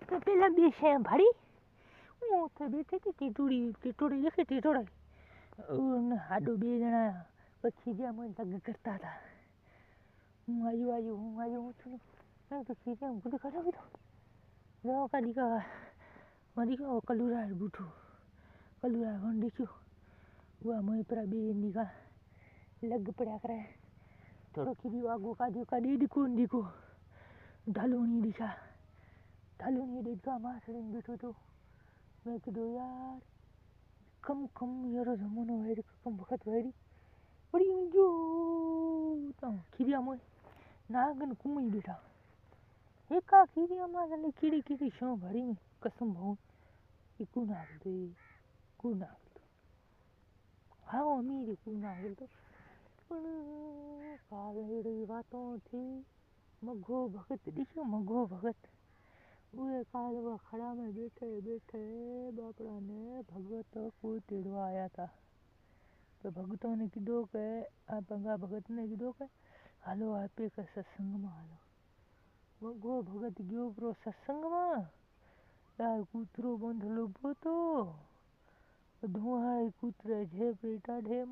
તો પેલા બે છે ભાડી હું તો બેઠી હતી ટીટોડી દેખે ટીટોડા હાડો બે જણા પછી જ્યાં મને લગ કરતા હતા હું આવ્યો હું છું તો ખીજામ બધું ખરાબ હતો જાઓ કાઢી કા મારી કા કલુરા બૂઠો કલુરા વન દેખ્યો हुआ मैं पर बे निका लग पड़ा करे थोड़ो खीरी आगो काजो का दिको ढालोनी दिखा मासड़ी बैठो तो मैं कहो यार कम यारो जमानो है कम वक्त वायरी बड़ी जो तो खीरिया मोय नागन कुमई बैठा एका खीरिया मां कीड़ी शो भरी में कसम भाऊ इकू ना हाँ अमीर ना तो પણ કાલેડી વાતોથી મઘો ભગત દીખ્યો મઘો ભગત ઉએ કાલવા ખડામાં બેઠે બાપડાને ભગત કોઈ તેડવા આવ્યા હતા તો ભગતોને કીધું કે આ ભંગા ભગતને કીધું કે હાલો આપે કે સત્સંગમાં હાલો મઘો ભગત ગયો પ્રો સત્સંગમાં તાર કૂતરો બંધલો ઉભો તો ધુઆ કૂતરે જે પેટા ઢેમ